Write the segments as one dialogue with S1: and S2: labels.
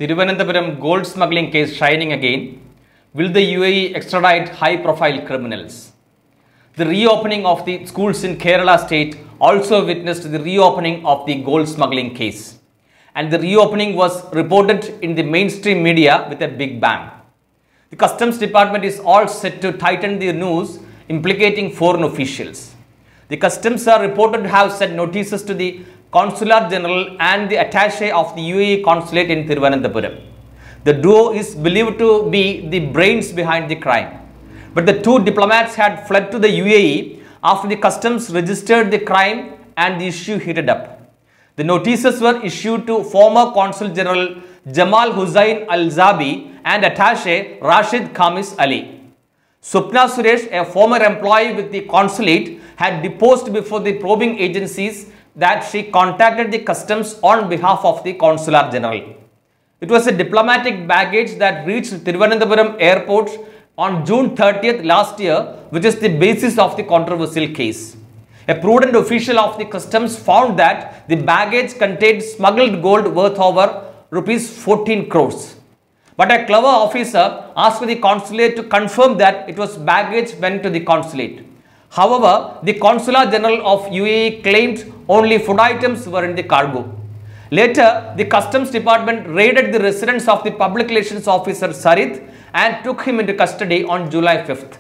S1: Thiruvananthapuram gold smuggling case shining again. Will the UAE extradite high-profile criminals? The reopening of the schools in Kerala state also witnessed the reopening of the gold smuggling case. And the reopening was reported in the mainstream media with a big bang. The Customs Department is all set to tighten the noose implicating foreign officials. The Customs are reported to have sent notices to the Consular General and the attaché of the UAE consulate in Thiruvananthapuram. The duo is believed to be the brains behind the crime. But the two diplomats had fled to the UAE after the customs registered the crime and the issue heated up. The notices were issued to former Consul General Jamal Hussain Al-Zabi and attaché Rashid Khamis Ali. Swapna Suresh, a former employee with the consulate, had deposed before the probing agencies that she contacted the customs on behalf of the Consular General. It was a diplomatic baggage that reached Thiruvananthapuram airport on June 30th last year, which is the basis of the controversial case. A prudent official of the customs found that the baggage contained smuggled gold worth over rupees 14 crores. But a clever officer asked the consulate to confirm that it was baggage meant to the consulate. However, the Consular General of UAE claimed only food items were in the cargo. Later, the Customs Department raided the residence of the Public Relations Officer Sarith and took him into custody on July 5th.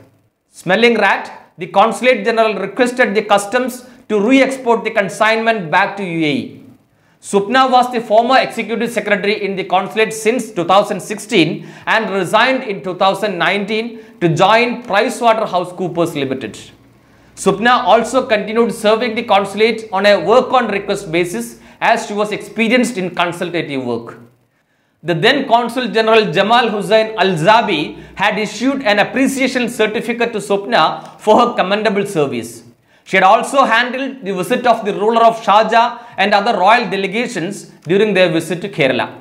S1: Smelling rat, the Consulate General requested the Customs to re-export the consignment back to UAE. Swapna was the former Executive Secretary in the Consulate since 2016 and resigned in 2019 to join PricewaterhouseCoopers Limited. Swapna also continued serving the consulate on a work-on-request basis as she was experienced in consultative work. The then Consul General Jamal Hussain Al-Zabi had issued an appreciation certificate to Swapna for her commendable service. She had also handled the visit of the ruler of Sharjah and other royal delegations during their visit to Kerala.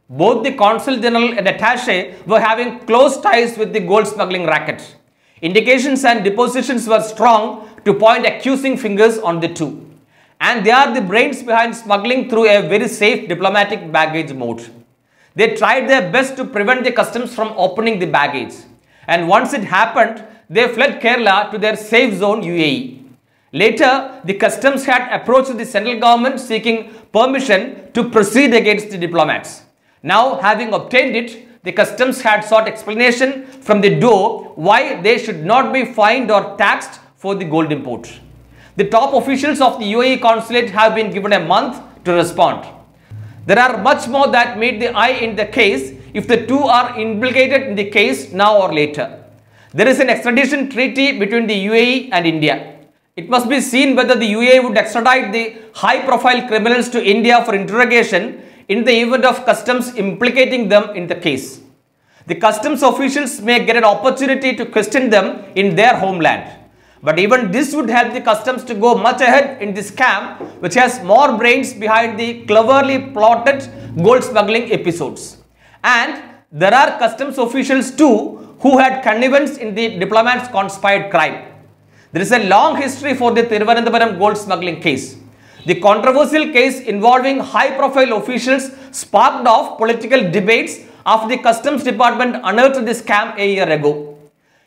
S1: Both the Consul General and attaché were having close ties with the gold smuggling racket. Indications and depositions were strong to point accusing fingers on the two. And they are the brains behind smuggling through a very safe diplomatic baggage mode. They tried their best to prevent the customs from opening the baggage. And once it happened, they fled Kerala to their safe zone UAE. Later, the customs had approached the central government seeking permission to proceed against the diplomats. Now, having obtained it, the customs had sought explanation from the duo why they should not be fined or taxed for the gold import. The top officials of the UAE consulate have been given a month to respond. There are much more that meet the eye in the case if the two are implicated in the case now or later. There is an extradition treaty between the UAE and India. It must be seen whether the UAE would extradite the high-profile criminals to India for interrogation in the event of customs implicating them in the case. The customs officials may get an opportunity to question them in their homeland. But even this would help the customs to go much ahead in this scam, which has more brains behind the cleverly plotted gold smuggling episodes. And there are customs officials too who had connivance in the diplomats' conspired crime. There is a long history for the Thiruvananthapuram gold smuggling case. The controversial case involving high-profile officials sparked off political debates after the Customs Department unearthed the scam a year ago.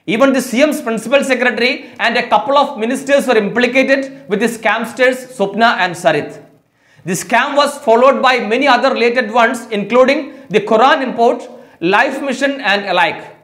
S1: Even the CM's principal secretary and a couple of ministers were implicated with the scamsters Swapna and Sarith. The scam was followed by many other related ones, including the Quran import, Life Mission and alike.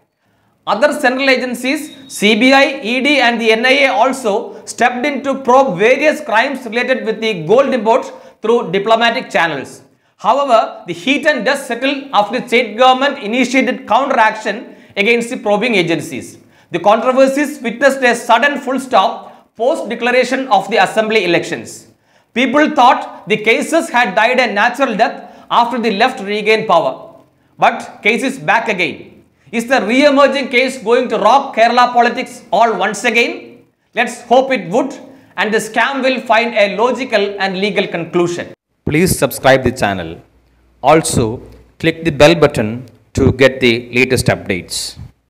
S1: Other central agencies, CBI, ED and the NIA also stepped in to probe various crimes related with the gold import through diplomatic channels. However, the heat and dust settled after the state government initiated counteraction against the probing agencies. The controversies witnessed a sudden full stop post-declaration of the assembly elections. People thought the cases had died a natural death after the left regained power. But case is back again. Is the re-emerging case going to rock Kerala politics all once again? Let's hope it would, and the scam will find a logical and legal conclusion. Please subscribe the channel. Also, click the bell button to get the latest updates.